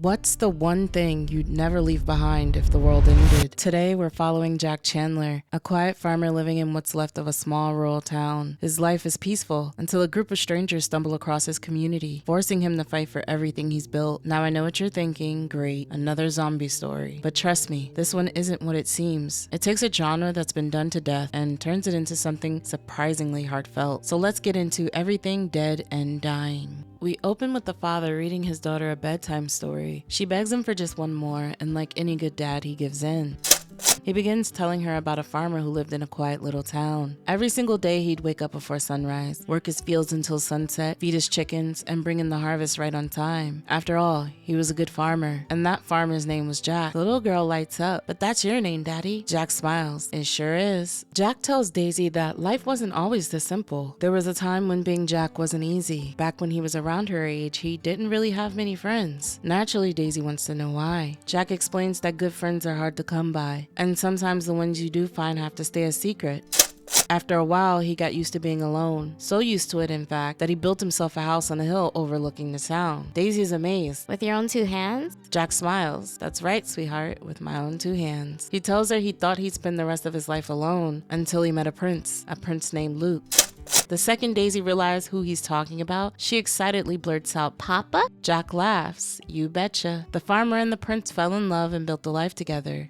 What's the one thing you'd never leave behind if the world ended? Today, we're following Jack Chandler, a quiet farmer living in what's left of a small rural town. His life is peaceful until a group of strangers stumble across his community, forcing him to fight for everything he's built. Now, I know what you're thinking. Great, another zombie story. But trust me, this one isn't what it seems. It takes a genre that's been done to death and turns it into something surprisingly heartfelt. So let's get into everything dead and dying. We open with the father reading his daughter a bedtime story. She begs him for just one more, and like any good dad, he gives in. He begins telling her about a farmer who lived in a quiet little town. Every single day he'd wake up before sunrise, work his fields until sunset, feed his chickens, and bring in the harvest right on time. After all, he was a good farmer, and that farmer's name was Jack. The little girl lights up. "But that's your name, Daddy." Jack smiles. "It sure is." Jack tells Daisy that life wasn't always this simple. There was a time when being Jack wasn't easy. Back when he was around her age, he didn't really have many friends. Naturally, Daisy wants to know why. Jack explains that good friends are hard to come by, and sometimes the ones you do find have to stay a secret. After a while, he got used to being alone. So used to it, in fact, that he built himself a house on a hill overlooking the town. Daisy is amazed. "With your own 2 hands?" Jack smiles. "That's right, sweetheart, with my own 2 hands. He tells her he thought he'd spend the rest of his life alone until he met a prince named Luke. The second Daisy realized who he's talking about, she excitedly blurts out, "Papa?" Jack laughs. "You betcha." The farmer and the prince fell in love and built a life together.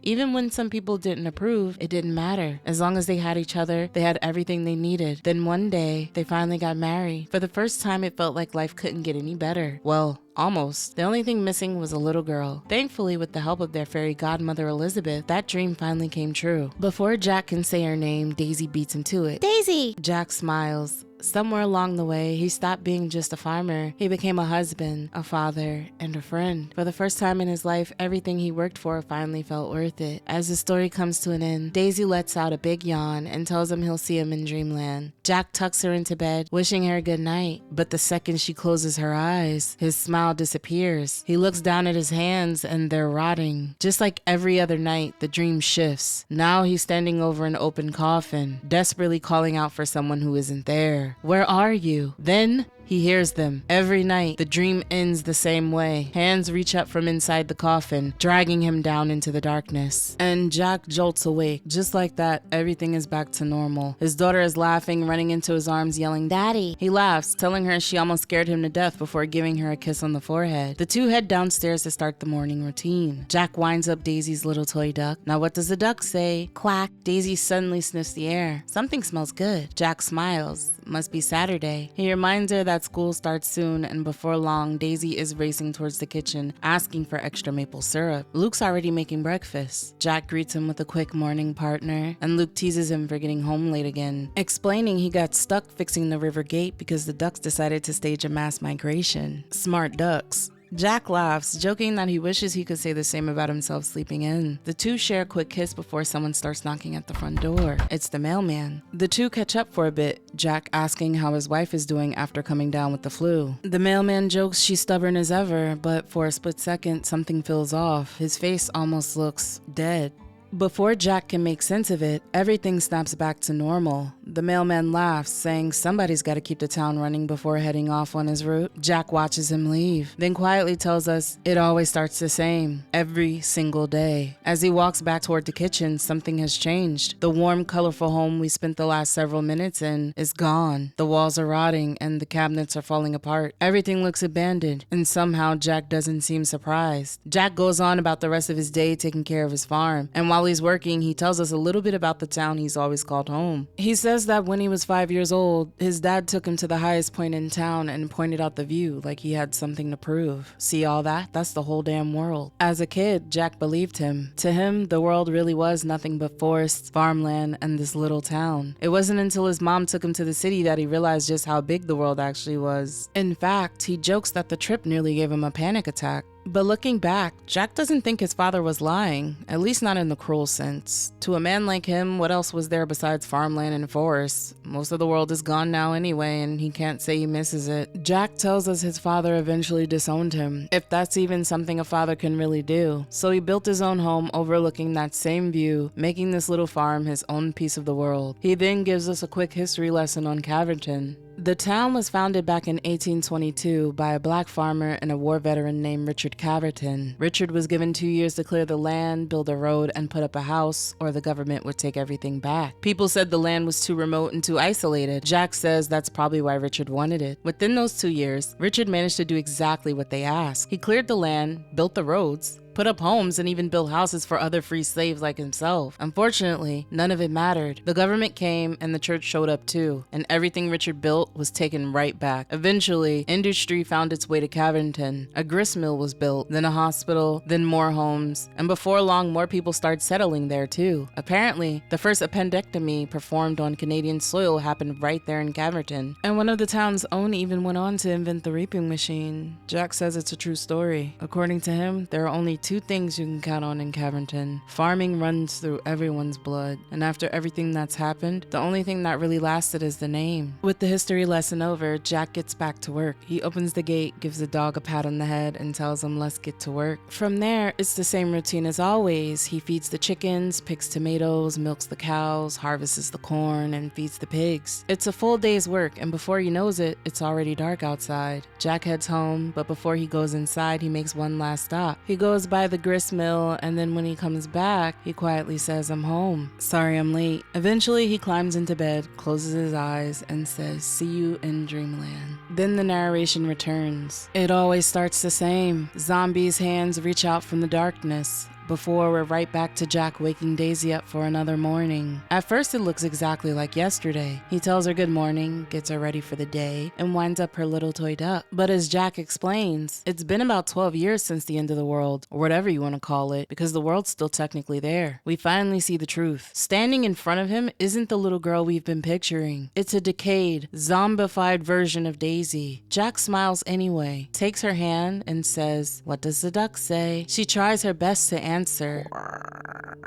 Even when some people didn't approve, it didn't matter. As long as they had each other, they had everything they needed. Then one day, they finally got married. For the first time, it felt like life couldn't get any better. Well, almost. The only thing missing was a little girl. Thankfully, with the help of their fairy godmother Elizabeth, that dream finally came true. Before Jack can say her name, Daisy beats him to it. "Daisy!" Jack smiles. Somewhere along the way, he stopped being just a farmer. He became a husband, a father, and a friend. For the first time in his life, everything he worked for finally felt worth it. As the story comes to an end, Daisy lets out a big yawn and tells him he'll see him in dreamland. Jack tucks her into bed, wishing her good night. But the second she closes her eyes, his smile disappears. He looks down at his hands and they're rotting. Just like every other night, the dream shifts. Now he's standing over an open coffin, desperately calling out for someone who isn't there. "Where are you?" Then he hears them. Every night, the dream ends the same way. Hands reach up from inside the coffin, dragging him down into the darkness. And Jack jolts awake. Just like that, everything is back to normal. His daughter is laughing, running into his arms, yelling, "Daddy!" He laughs, telling her she almost scared him to death before giving her a kiss on the forehead. The two head downstairs to start the morning routine. Jack winds up Daisy's little toy duck. Now what does the duck say? Quack. Daisy suddenly sniffs the air. Something smells good. Jack smiles. Must be Saturday. He reminds her that school starts soon, and before long, Daisy is racing towards the kitchen, asking for extra maple syrup. Luke's already making breakfast. Jack greets him with a quick morning partner, and Luke teases him for getting home late again, explaining he got stuck fixing the river gate because the ducks decided to stage a mass migration. Smart ducks. Jack laughs, joking that he wishes he could say the same about himself sleeping in. The two share a quick kiss before someone starts knocking at the front door. It's the mailman. The two catch up for a bit, Jack asking how his wife is doing after coming down with the flu. The mailman jokes she's stubborn as ever, but for a split second, something feels off. His face almost looks dead. Before Jack can make sense of it, everything snaps back to normal. The mailman laughs, saying somebody's got to keep the town running before heading off on his route. Jack watches him leave, then quietly tells us it always starts the same, every single day. As he walks back toward the kitchen, something has changed. The warm, colorful home we spent the last several minutes in is gone. The walls are rotting and the cabinets are falling apart. Everything looks abandoned, and somehow Jack doesn't seem surprised. Jack goes on about the rest of his day taking care of his farm, and while he's working, he tells us a little bit about the town he's always called home. He says that when he was 5 years old, his dad took him to the highest point in town and pointed out the view like he had something to prove. See all that? That's the whole damn world. As a kid, Jack believed him. To him, the world really was nothing but forests, farmland, and this little town. It wasn't until his mom took him to the city that he realized just how big the world actually was. In fact, he jokes that the trip nearly gave him a panic attack. But looking back, Jack doesn't think his father was lying, at least not in the cruel sense. To a man like him, what else was there besides farmland and forests? Most of the world is gone now anyway, and he can't say he misses it. Jack tells us his father eventually disowned him, if that's even something a father can really do. So he built his own home overlooking that same view, making this little farm his own piece of the world. He then gives us a quick history lesson on Caverton. The town was founded back in 1822 by a black farmer and a war veteran named Richard Caverton. Richard was given 2 years to clear the land, build a road, and put up a house, or the government would take everything back. People said the land was too remote and too isolated. Jack says that's probably why Richard wanted it. Within those 2 years, Richard managed to do exactly what they asked. He cleared the land, built the roads, put up homes, and even built houses for other free slaves like himself. Unfortunately, none of it mattered. The government came and the church showed up too, and everything Richard built was taken right back. Eventually, industry found its way to Caverton. A grist mill was built, then a hospital, then more homes, and before long, more people started settling there too. Apparently, the first appendectomy performed on Canadian soil happened right there in Caverton, and one of the town's own even went on to invent the reaping machine. Jack says it's a true story. According to him, there are only 2 things you can count on in Caverton. Farming runs through everyone's blood, and after everything that's happened, the only thing that really lasted is the name. With the history lesson over, Jack gets back to work. He opens the gate, gives the dog a pat on the head, and tells him let's get to work. From there, it's the same routine as always. He feeds the chickens, picks tomatoes, milks the cows, harvests the corn, and feeds the pigs. It's a full day's work, and before he knows it, it's already dark outside. Jack heads home, but before he goes inside, he makes one last stop. He goes by the grist mill, and then when he comes back, he quietly says, "I'm home. Sorry I'm late." Eventually, he climbs into bed, closes his eyes, and says, "See you in dreamland." Then the narration returns. It always starts the same. Zombies' hands reach out from the darkness. Before we're right back to Jack waking Daisy up for another morning. At first it looks exactly like yesterday. He tells her good morning, gets her ready for the day, and winds up her little toy duck. But as Jack explains, it's been about 12 years since the end of the world, or whatever you want to call it, because the world's still technically there. We finally see the truth. Standing in front of him isn't the little girl we've been picturing. It's a decayed, zombified version of Daisy. Jack smiles anyway, takes her hand, and says, "What does the duck say?" She tries her best to answer,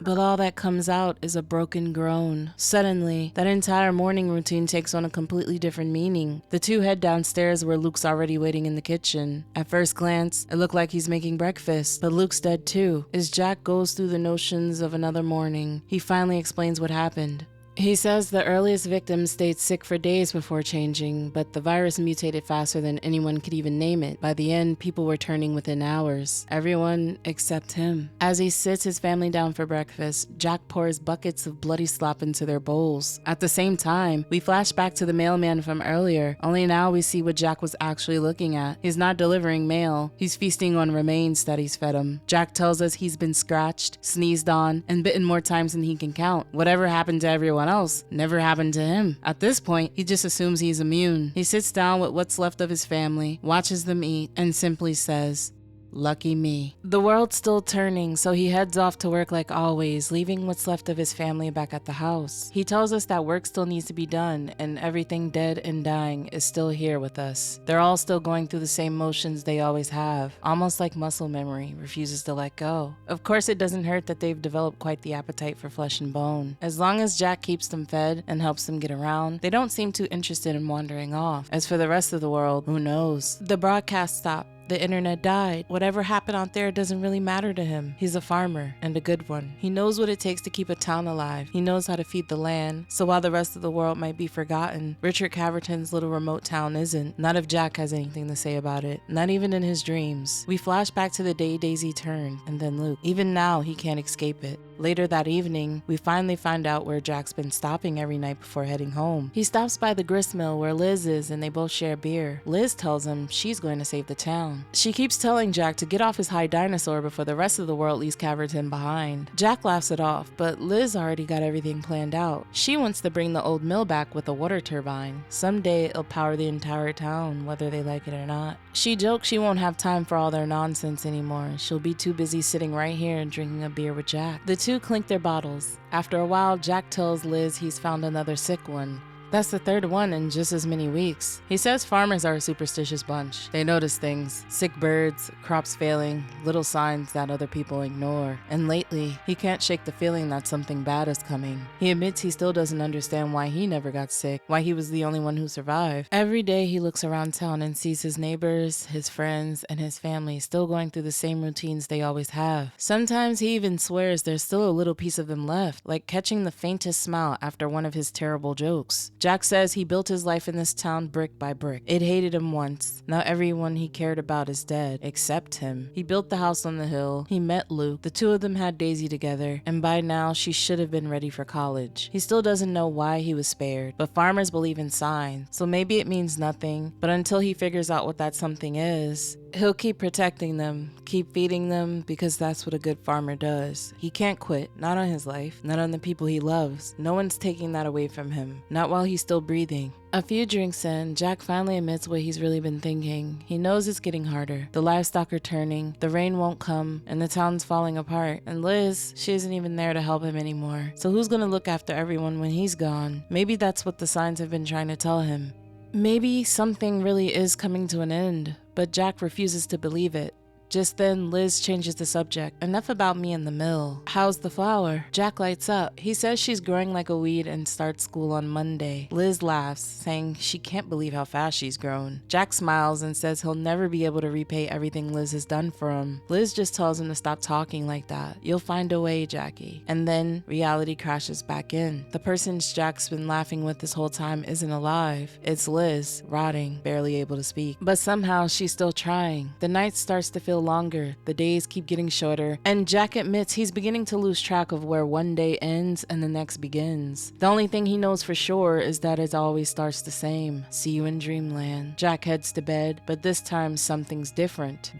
but all that comes out is a broken groan. Suddenly, that entire morning routine takes on a completely different meaning. The two head downstairs where Luke's already waiting in the kitchen. At first glance, it looked like he's making breakfast, but Luke's dead too. As Jack goes through the notions of another morning, he finally explains what happened. He says the earliest victims stayed sick for days before changing, but the virus mutated faster than anyone could even name it. By the end, people were turning within hours. Everyone except him. As he sits his family down for breakfast, Jack pours buckets of bloody slop into their bowls. At the same time, we flash back to the mailman from earlier, only now we see what Jack was actually looking at. He's not delivering mail. He's feasting on remains that he's fed him. Jack tells us he's been scratched, sneezed on, and bitten more times than he can count. Whatever happened to everyone else never happened to him. At this point, he just assumes he's immune. He sits down with what's left of his family, watches them eat, and simply says, "Lucky me." The world's still turning, so he heads off to work like always, leaving what's left of his family back at the house. He tells us that work still needs to be done, and everything dead and dying is still here with us. They're all still going through the same motions they always have, almost like muscle memory refuses to let go. Of course, it doesn't hurt that they've developed quite the appetite for flesh and bone. As long as Jack keeps them fed and helps them get around, they don't seem too interested in wandering off. As for the rest of the world, who knows? The broadcast stopped. The internet died. Whatever happened out there doesn't really matter to him. He's a farmer, and a good one. He knows what it takes to keep a town alive. He knows how to feed the land. So while the rest of the world might be forgotten, Richard Caverton's little remote town isn't. Not if Jack has anything to say about it. Not even in his dreams. We flash back to the day Daisy turned, and then Luke. Even now, he can't escape it. Later that evening, we finally find out where Jack's been stopping every night before heading home. He stops by the grist mill where Liz is, and they both share beer. Liz tells him she's going to save the town. She keeps telling Jack to get off his high dinosaur before the rest of the world leaves Caverton behind. Jack laughs it off, but Liz already got everything planned out. She wants to bring the old mill back with a water turbine. Someday it'll power the entire town, whether they like it or not. She jokes she won't have time for all their nonsense anymore. She'll be too busy sitting right here and drinking a beer with Jack. The two clink their bottles. After a while, Jack tells Liz he's found another sick one. That's the third one in just as many weeks. He says farmers are a superstitious bunch. They notice things, sick birds, crops failing, little signs that other people ignore. And lately, he can't shake the feeling that something bad is coming. He admits he still doesn't understand why he never got sick, why he was the only one who survived. Every day he looks around town and sees his neighbors, his friends, and his family still going through the same routines they always have. Sometimes he even swears there's still a little piece of them left, like catching the faintest smile after one of his terrible jokes. Jack says he built his life in this town brick by brick. It hated him once. Now everyone he cared about is dead, except him. He built the house on the hill. He met Luke. The two of them had Daisy together, and by now she should have been ready for college. He still doesn't know why he was spared, but farmers believe in signs, so maybe it means nothing. But until he figures out what that something is, he'll keep protecting them, keep feeding them, because that's what a good farmer does. He can't quit, not on his life, not on the people he loves. No one's taking that away from him, not while he's still breathing. A few drinks in, Jack finally admits what he's really been thinking. He knows it's getting harder. The livestock are turning, the rain won't come, and the town's falling apart. And Liz, she isn't even there to help him anymore. So who's gonna look after everyone when he's gone? Maybe that's what the signs have been trying to tell him. Maybe something really is coming to an end, but Jack refuses to believe it. Just then, Liz changes the subject. Enough about me in the mill. How's the flower? Jack lights up. He says she's growing like a weed and starts school on Monday. Liz laughs, saying she can't believe how fast she's grown. Jack smiles and says he'll never be able to repay everything Liz has done for him. Liz just tells him to stop talking like that. You'll find a way, Jackie. And then reality crashes back in. The person Jack's been laughing with this whole time isn't alive. It's Liz, rotting, barely able to speak. But somehow she's still trying. The night starts to feel longer, the days keep getting shorter, and Jack admits he's beginning to lose track of where one day ends and the next begins. The only thing he knows for sure is that it always starts the same. See you in dreamland. Jack heads to bed, but this time something's different.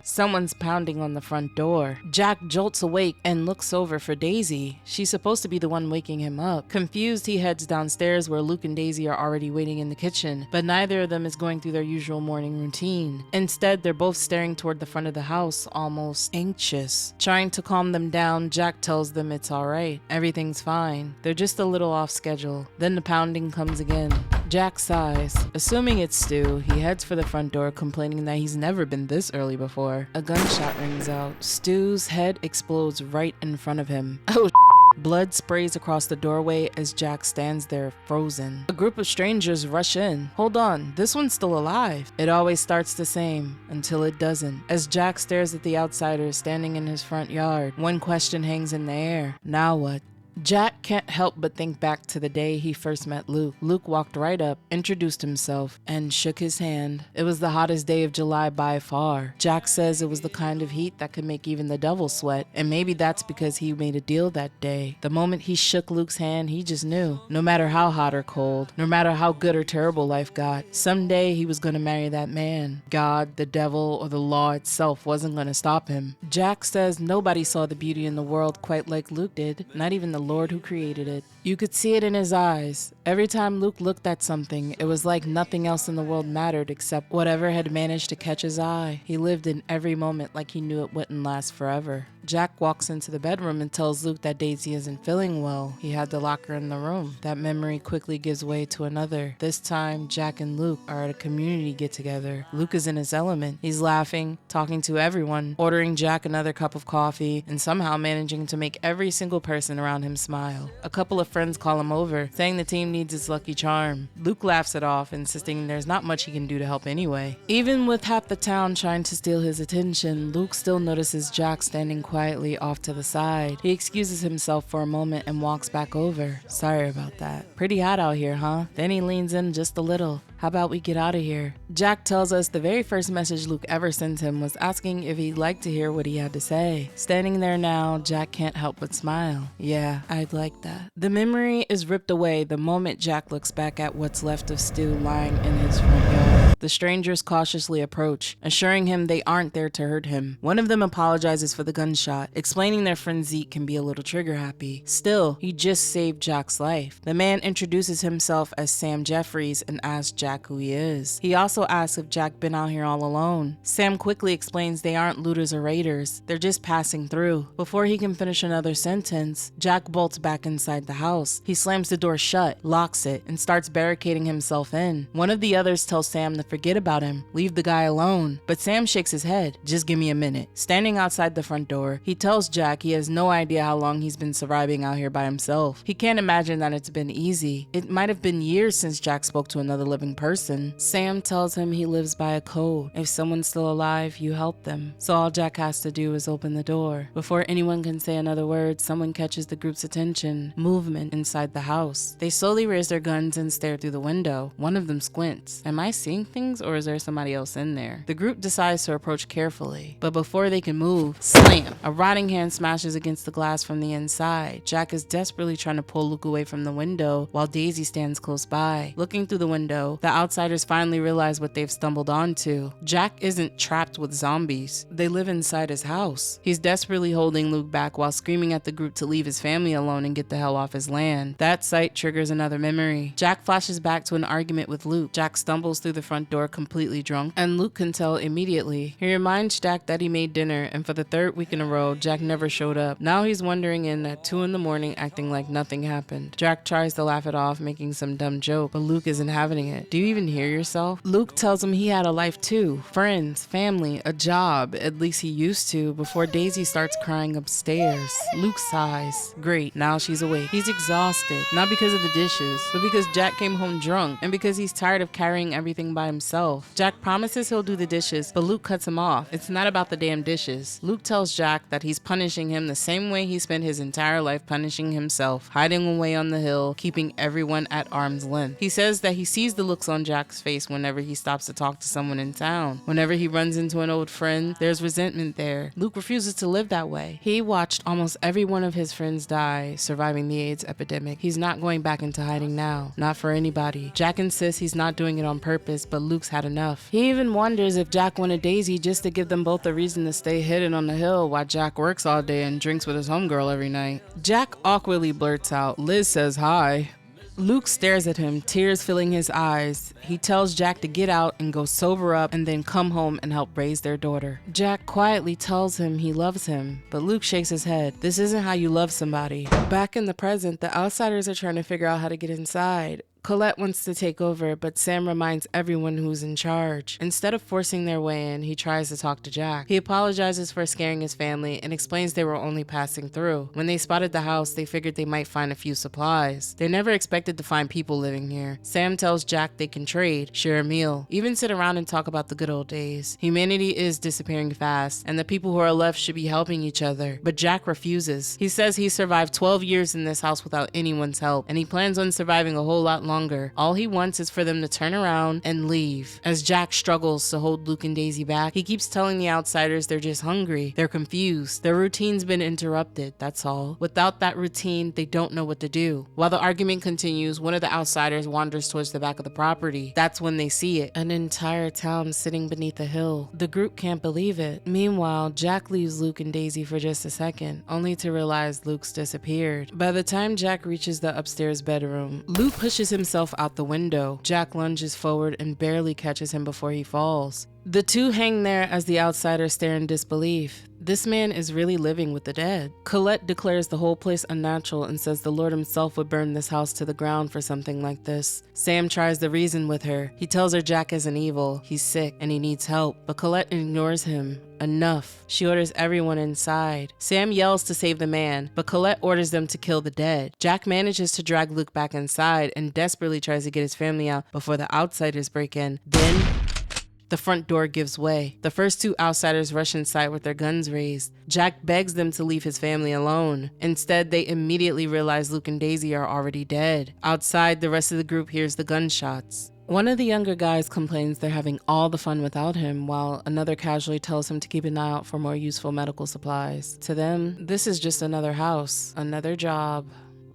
Someone's pounding on the front door. Jack jolts awake and looks over for Daisy. She's supposed to be the one waking him up. Confused, he heads downstairs where Luke and Daisy are already waiting in the kitchen, but neither of them is going through their usual morning routine. Instead, they're both staring toward the front of the house, almost anxious. Trying to calm them down, Jack tells them it's alright. Everything's fine. They're just a little off schedule. Then the pounding comes again. Jack sighs. Assuming it's Stu, he heads for the front door, complaining that he's never been this early before. A gunshot rings out. Stu's head explodes right in front of him. Oh, blood sprays across the doorway as Jack stands there frozen. A group of strangers rush in. Hold on, this one's still alive. It always starts the same, until it doesn't. As Jack stares at the outsiders standing in his front yard, one question hangs in the air. Now what? Jack can't help but think back to the day he first met Luke. Luke walked right up, introduced himself, and shook his hand. It was the hottest day of July by far. Jack says it was the kind of heat that could make even the devil sweat, and maybe that's because he made a deal that day. The moment he shook Luke's hand, he just knew. No matter how hot or cold, no matter how good or terrible life got, someday he was gonna marry that man. God, the devil, or the law itself wasn't gonna stop him. Jack says nobody saw the beauty in the world quite like Luke did, not even the Lord who created it. You could see it in his eyes. Every time Luke looked at something, it was like nothing else in the world mattered except whatever had managed to catch his eye. He lived in every moment like he knew it wouldn't last forever. Jack walks into the bedroom and tells Luke that Daisy isn't feeling well. He had to lock her in the room. That memory quickly gives way to another. This time, Jack and Luke are at a community get-together. Luke is in his element. He's laughing, talking to everyone, ordering Jack another cup of coffee, and somehow managing to make every single person around him smile. A couple of friends call him over, saying the team needs its lucky charm. Luke laughs it off, insisting there's not much he can do to help anyway. Even with half the town trying to steal his attention, Luke still notices Jack standing quietly off to the side. He excuses himself for a moment and walks back over. Sorry about that. Pretty hot out here, huh? Then he leans in just a little. How about we get out of here? Jack tells us the very first message Luke ever sent him was asking if he'd like to hear what he had to say. Standing there now, Jack can't help but smile. Yeah, I'd like that. The memory is ripped away the moment Jack looks back at what's left of Stu lying in his front yard. The strangers cautiously approach, assuring him they aren't there to hurt him. One of them apologizes for the gunshot, explaining their friend Zeke can be a little trigger happy. Still, he just saved Jack's life. The man introduces himself as Sam Jeffries and asks Jack who he is. He also asks if Jack been out here all alone. Sam quickly explains they aren't looters or raiders, they're just passing through. Before he can finish another sentence, Jack bolts back inside the house. He slams the door shut, locks it, and starts barricading himself in. One of the others tells Sam to Forget about him. Leave the guy alone. But Sam shakes his head. Just give me a minute. Standing outside the front door, he tells Jack he has no idea how long he's been surviving out here by himself. He can't imagine that it's been easy. It might have been years since Jack spoke to another living person. Sam tells him he lives by a code. If someone's still alive, you help them. So all Jack has to do is open the door. Before anyone can say another word, someone catches the group's attention. Movement inside the house. They slowly raise their guns and stare through the window. One of them squints. Am I seeing things, or is there somebody else in there? The group decides to approach carefully, but before they can move, slam! A rotting hand smashes against the glass from the inside. Jack is desperately trying to pull Luke away from the window while Daisy stands close by. Looking through the window, the outsiders finally realize what they've stumbled onto. Jack isn't trapped with zombies. They live inside his house. He's desperately holding Luke back while screaming at the group to leave his family alone and get the hell off his land. That sight triggers another memory. Jack flashes back to an argument with Luke. Jack stumbles through the front door completely drunk, and Luke can tell immediately. He reminds Jack that he made dinner, and for the third week in a row, Jack never showed up. Now he's wandering in at 2 in the morning acting like nothing happened. Jack tries to laugh it off, making some dumb joke, but Luke isn't having it. Do you even hear yourself? Luke tells him he had a life too. Friends, family, a job, at least he used to, before Daisy starts crying upstairs. Luke sighs. Great, now she's awake. He's exhausted, not because of the dishes, but because Jack came home drunk, and because he's tired of carrying everything by himself. Jack promises he'll do the dishes, but Luke cuts him off. It's not about the damn dishes. Luke tells Jack that he's punishing him the same way he spent his entire life punishing himself, hiding away on the hill, keeping everyone at arm's length. He says that he sees the looks on Jack's face whenever he stops to talk to someone in town. Whenever he runs into an old friend, there's resentment there. Luke refuses to live that way. He watched almost every one of his friends die, surviving the AIDS epidemic. He's not going back into hiding now. Not for anybody. Jack insists he's not doing it on purpose, but Luke's had enough. He even wonders if Jack wanted Daisy just to give them both a reason to stay hidden on the hill while Jack works all day and drinks with his homegirl every night. Jack awkwardly blurts out, "Liz says hi." Luke stares at him, tears filling his eyes. He tells Jack to get out and go sober up and then come home and help raise their daughter. Jack quietly tells him he loves him, but Luke shakes his head. This isn't how you love somebody. Back in the present, the outsiders are trying to figure out how to get inside. Colette wants to take over, but Sam reminds everyone who's in charge. Instead of forcing their way in, he tries to talk to Jack. He apologizes for scaring his family and explains they were only passing through. When they spotted the house, they figured they might find a few supplies. They never expected to find people living here. Sam tells Jack they can trade, share a meal, even sit around and talk about the good old days. Humanity is disappearing fast, and the people who are left should be helping each other. But Jack refuses. He says he survived 12 years in this house without anyone's help, and he plans on surviving a whole lot longer. All he wants is for them to turn around and leave. As Jack struggles to hold Luke and Daisy back, he keeps telling the outsiders they're just hungry. They're confused. Their routine's been interrupted, that's all. Without that routine, they don't know what to do. While the argument continues, one of the outsiders wanders towards the back of the property. That's when they see it. An entire town sitting beneath a hill. The group can't believe it. Meanwhile, Jack leaves Luke and Daisy for just a second, only to realize Luke's disappeared. By the time Jack reaches the upstairs bedroom, Luke pushes himself out the window. Jack lunges forward and barely catches him before he falls. The two hang there as the outsiders stare in disbelief. This man is really living with the dead. Colette declares the whole place unnatural and says the Lord himself would burn this house to the ground for something like this. Sam tries to reason with her. He tells her Jack isn't evil, he's sick, and he needs help. But Colette ignores him. Enough. She orders everyone inside. Sam yells to save the man, but Colette orders them to kill the dead. Jack manages to drag Luke back inside and desperately tries to get his family out before the outsiders break in. Then the front door gives way. The first two outsiders rush inside with their guns raised. Jack begs them to leave his family alone. Instead, they immediately realize Luke and Daisy are already dead. Outside, the rest of the group hears the gunshots. One of the younger guys complains they're having all the fun without him, while another casually tells him to keep an eye out for more useful medical supplies. To them, this is just another house, another job.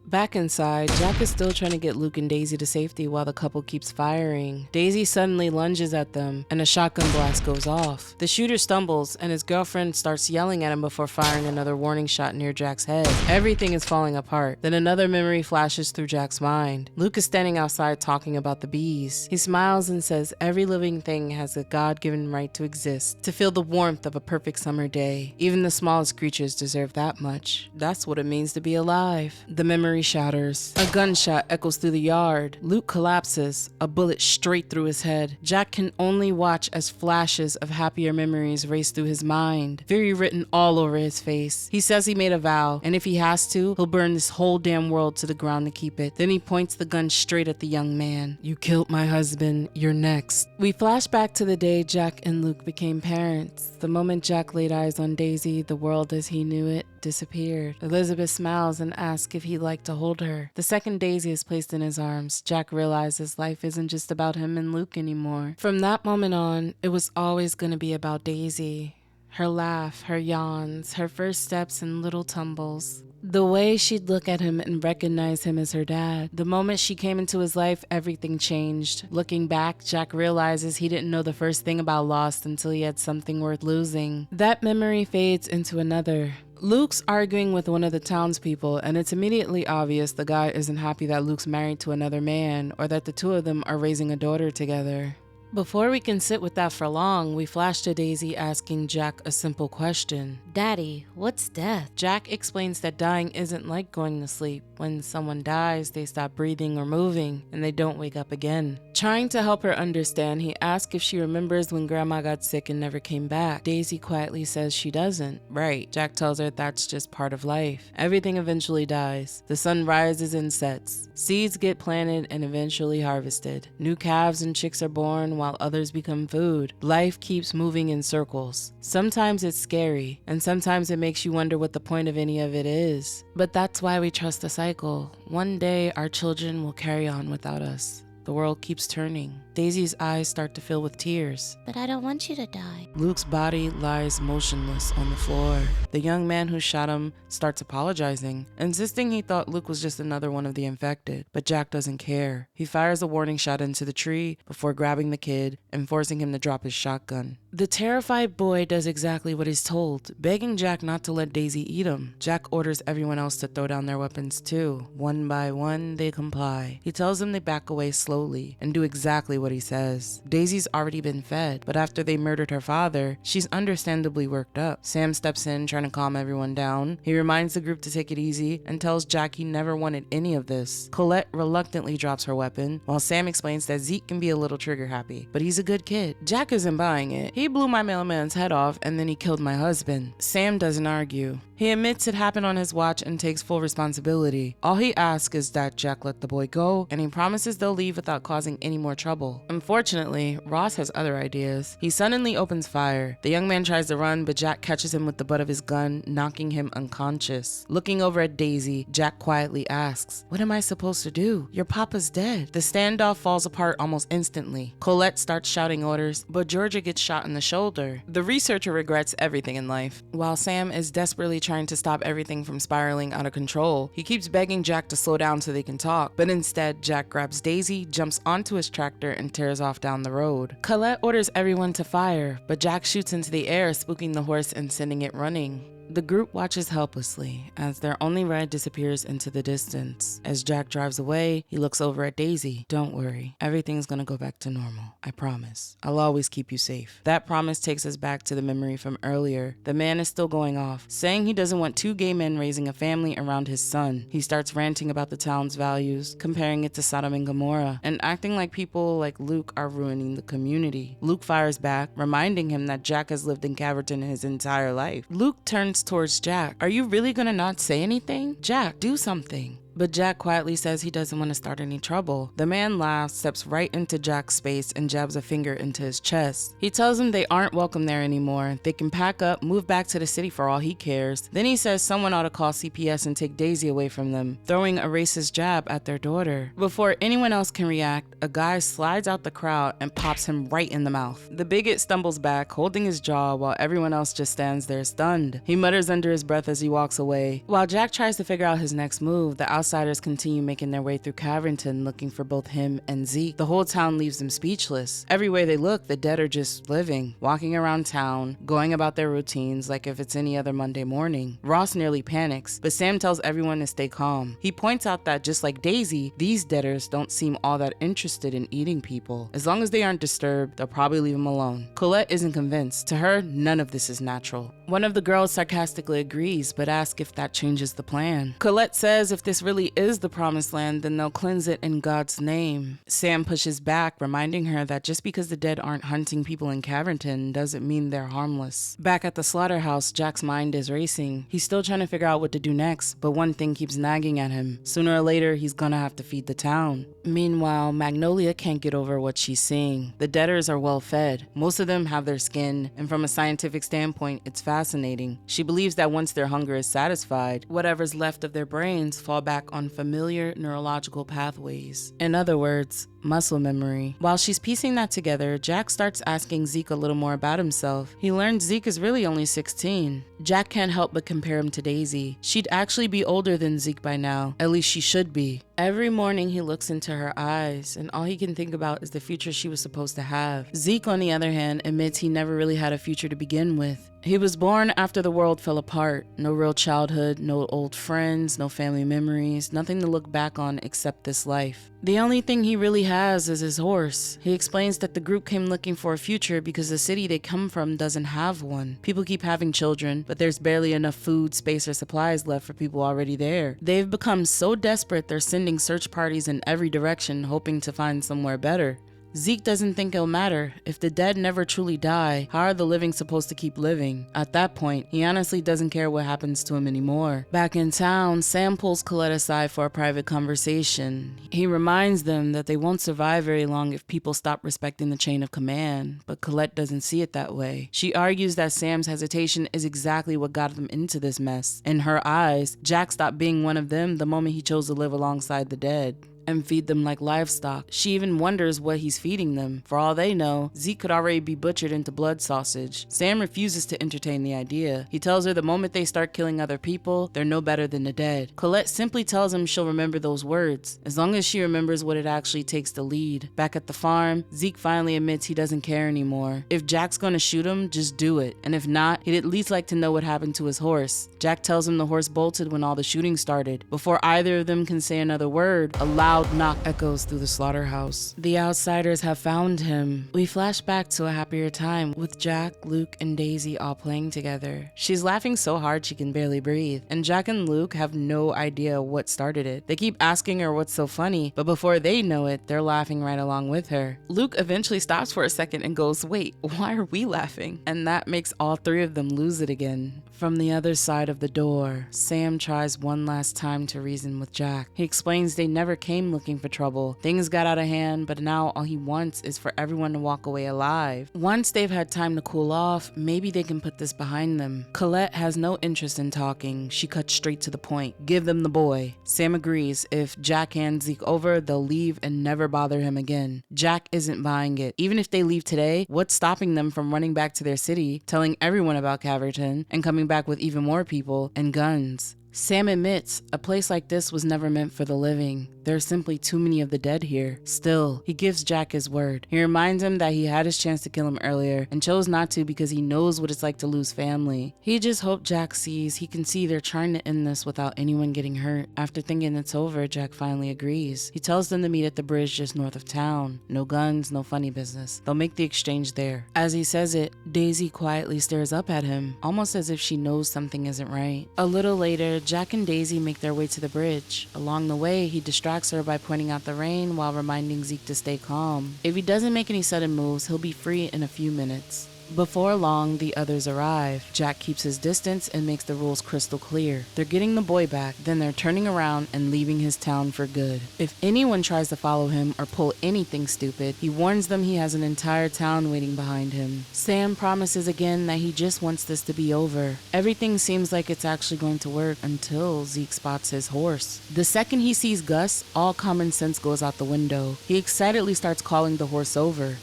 Back inside, Jack is still trying to get Luke and Daisy to safety while the couple keeps firing. Daisy suddenly lunges at them, and a shotgun blast goes off. The shooter stumbles, and his girlfriend starts yelling at him before firing another warning shot near Jack's head. Everything is falling apart. Then another memory flashes through Jack's mind. Luke is standing outside talking about the bees. He smiles and says every living thing has a God-given right to exist, to feel the warmth of a perfect summer day. Even the smallest creatures deserve that much. That's what it means to be alive. The memory memory shatters. A gunshot echoes through the yard. Luke collapses, a bullet straight through his head. Jack can only watch as flashes of happier memories race through his mind, fury written all over his face. He says he made a vow, and if he has to, he'll burn this whole damn world to the ground to keep it. Then he points the gun straight at the young man. "You killed my husband, you're next." We flash back to the day Jack and Luke became parents. The moment Jack laid eyes on Daisy, the world as he knew it disappeared. Elizabeth smiles and asks if he'd like to hold her. The second Daisy is placed in his arms, Jack realizes life isn't just about him and Luke anymore. From that moment on, it was always going to be about Daisy. Her laugh, her yawns, her first steps and little tumbles. The way she'd look at him and recognize him as her dad. The moment she came into his life, everything changed. Looking back, Jack realizes he didn't know the first thing about loss until he had something worth losing. That memory fades into another. Luke's arguing with one of the townspeople, and it's immediately obvious the guy isn't happy that Luke's married to another man, or that the two of them are raising a daughter together. Before we can sit with that for long, we flash to Daisy asking Jack a simple question. "Daddy, what's death?" Jack explains that dying isn't like going to sleep. When someone dies, they stop breathing or moving, and they don't wake up again. Trying to help her understand, he asks if she remembers when Grandma got sick and never came back. Daisy quietly says she doesn't. Right. Jack tells her that's just part of life. Everything eventually dies. The sun rises and sets. Seeds get planted and eventually harvested. New calves and chicks are born while others become food. Life keeps moving in circles. Sometimes it's scary, and sometimes it makes you wonder what the point of any of it is. But that's why we trust the cycle. One day our children will carry on without us. The world keeps turning. Daisy's eyes start to fill with tears. "But I don't want you to die." Luke's body lies motionless on the floor. The young man who shot him starts apologizing, insisting he thought Luke was just another one of the infected. But Jack doesn't care. He fires a warning shot into the tree before grabbing the kid and forcing him to drop his shotgun. The terrified boy does exactly what he's told, begging Jack not to let Daisy eat him. Jack orders everyone else to throw down their weapons too. One by one, they comply. He tells them they back away slowly and do exactly what he says. Daisy's already been fed, but after they murdered her father, she's understandably worked up. Sam steps in, trying to calm everyone down. He reminds the group to take it easy and tells Jack he never wanted any of this. Colette reluctantly drops her weapon, while Sam explains that Zeke can be a little trigger happy, but he's a good kid. Jack isn't buying it. He blew my mailman's head off and then he killed my husband. Sam doesn't argue. He admits it happened on his watch and takes full responsibility. All he asks is that Jack let the boy go, and he promises they'll leave without causing any more trouble. Unfortunately, Ross has other ideas. He suddenly opens fire. The young man tries to run, but Jack catches him with the butt of his gun, knocking him unconscious. Looking over at Daisy, Jack quietly asks, "What am I supposed to do? Your papa's dead." The standoff falls apart almost instantly. Colette starts shouting orders, but Georgia gets shot in the shoulder. The researcher regrets everything in life, while Sam is desperately trying to stop everything from spiraling out of control. He keeps begging Jack to slow down so they can talk, but instead Jack grabs Daisy, jumps onto his tractor, and tears off down the road. Colette orders everyone to fire, but Jack shoots into the air, spooking the horse and sending it running. The group watches helplessly as their only ride disappears into the distance. As Jack drives away, he looks over at Daisy. "Don't worry, everything's gonna go back to normal. I promise. I'll always keep you safe." That promise takes us back to the memory from earlier. The man is still going off, saying he doesn't want two gay men raising a family around his son. He starts ranting about the town's values, comparing it to Sodom and Gomorrah, and acting like people like Luke are ruining the community. Luke fires back, reminding him that Jack has lived in Caverton his entire life. Luke turns towards Jack. "Are you really gonna not say anything? Jack, do something." But Jack quietly says he doesn't want to start any trouble. The man laughs, steps right into Jack's space, and jabs a finger into his chest. He tells him they aren't welcome there anymore. They can pack up, move back to the city for all he cares. Then he says someone ought to call CPS and take Daisy away from them, throwing a racist jab at their daughter. Before anyone else can react, a guy slides out the crowd and pops him right in the mouth. The bigot stumbles back, holding his jaw, while everyone else just stands there stunned. He mutters under his breath as he walks away. While Jack tries to figure out his next move, the outsiders continue making their way through Caverton looking for both him and Zeke. The whole town leaves them speechless. Everywhere they look, the dead are just living, walking around town, going about their routines like if it's any other Monday morning. Ross nearly panics, but Sam tells everyone to stay calm. He points out that just like Daisy, these deaders don't seem all that interested in eating people. As long as they aren't disturbed, they'll probably leave them alone. Colette isn't convinced. To her, none of this is natural. One of the girls sarcastically agrees, but asks if that changes the plan. Colette says if this really really is the promised land, then they'll cleanse it in God's name. Sam pushes back, reminding her that just because the dead aren't hunting people in Caverton doesn't mean they're harmless. Back at the slaughterhouse, Jack's mind is racing. He's still trying to figure out what to do next, but one thing keeps nagging at him. Sooner or later, he's gonna have to feed the town. Meanwhile, Magnolia can't get over what she's seeing. The debtors are well fed. Most of them have their skin, and from a scientific standpoint, it's fascinating. She believes that once their hunger is satisfied, whatever's left of their brains fall back on familiar neurological pathways. In other words, muscle memory. While she's piecing that together, Jack starts asking Zeke a little more about himself. He learns Zeke is really only 16. Jack can't help but compare him to Daisy. She'd actually be older than Zeke by now. At least she should be. Every morning he looks into her eyes, and all he can think about is the future she was supposed to have. Zeke, on the other hand, admits he never really had a future to begin with. He was born after the world fell apart. No real childhood, no old friends, no family memories, nothing to look back on except this life. The only thing he really has is his horse. He explains that the group came looking for a future because the city they come from doesn't have one. People keep having children, but there's barely enough food, space, or supplies left for people already there. They've become so desperate they're sending search parties in every direction, hoping to find somewhere better. Zeke doesn't think it'll matter. If the dead never truly die, how are the living supposed to keep living? At that point, he honestly doesn't care what happens to him anymore. Back in town, Sam pulls Colette aside for a private conversation. He reminds them that they won't survive very long if people stop respecting the chain of command, but Colette doesn't see it that way. She argues that Sam's hesitation is exactly what got them into this mess. In her eyes, Jack stopped being one of them the moment he chose to live alongside the dead and feed them like livestock. She even wonders what he's feeding them. For all they know, Zeke could already be butchered into blood sausage. Sam refuses to entertain the idea. He tells her the moment they start killing other people, they're no better than the dead. Colette simply tells him she'll remember those words, as long as she remembers what it actually takes to lead. Back at the farm, Zeke finally admits he doesn't care anymore. If Jack's gonna shoot him, just do it. And if not, he'd at least like to know what happened to his horse. Jack tells him the horse bolted when all the shooting started. Before either of them can say another word, a loud knock echoes through the slaughterhouse. The outsiders have found him. We flash back to a happier time with Jack, Luke, and Daisy all playing together. She's laughing so hard she can barely breathe, and Jack and Luke have no idea what started it. They keep asking her what's so funny, but before they know it, they're laughing right along with her. Luke eventually stops for a second and goes, "Wait, why are we laughing?" And that makes all three of them lose it again. From the other side of the door, Sam tries one last time to reason with Jack. He explains they never came looking for trouble. Things got out of hand, but now all he wants is for everyone to walk away alive. Once they've had time to cool off, maybe they can put this behind them. Colette has no interest in talking. She cuts straight to the point. Give them the boy. Sam agrees. If Jack hands Zeke over, they'll leave and never bother him again. Jack isn't buying it. Even if they leave today, what's stopping them from running back to their city, telling everyone about Caverton, and coming back with even more people and guns? Sam admits a place like this was never meant for the living. There are simply too many of the dead here. Still, he gives Jack his word. He reminds him that he had his chance to kill him earlier and chose not to because he knows what it's like to lose family. He just hoped Jack sees. He can see they're trying to end this without anyone getting hurt. After thinking it's over, Jack finally agrees. He tells them to meet at the bridge just north of town. No guns, no funny business. They'll make the exchange there. As he says it, Daisy quietly stares up at him, almost as if she knows something isn't right. A little later, Jack and Daisy make their way to the bridge. Along the way, he distracts her by pointing out the rain while reminding Zeke to stay calm. If he doesn't make any sudden moves, he'll be free in a few minutes. Before long, the others arrive. Jack keeps his distance and makes the rules crystal clear. They're getting the boy back, then they're turning around and leaving his town for good. If anyone tries to follow him or pull anything stupid, he warns them he has an entire town waiting behind him. Sam promises again that he just wants this to be over. Everything seems like it's actually going to work until Zeke spots his horse. The second he sees Gus, all common sense goes out the window. He excitedly starts calling the horse over.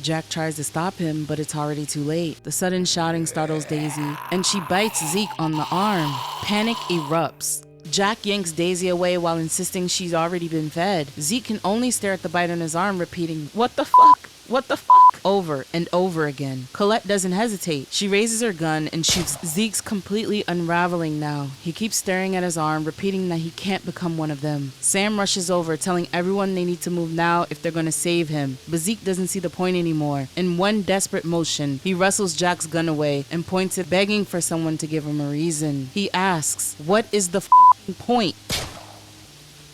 Jack tries to stop him, but it's already too late. The sudden shouting startles Daisy, and she bites Zeke on the arm. Panic erupts. Jack yanks Daisy away while insisting she's already been fed. Zeke can only stare at the bite on his arm, repeating, "What the fuck? What the fuck?" over and over again. Colette doesn't hesitate. She raises her gun and shoots. Zeke's completely unraveling now. He keeps staring at his arm, repeating that he can't become one of them. Sam rushes over, telling everyone they need to move now if they're gonna save him. But Zeke doesn't see the point anymore. In one desperate motion, he wrestles Jack's gun away and points it, begging for someone to give him a reason. He asks, "What is the point?"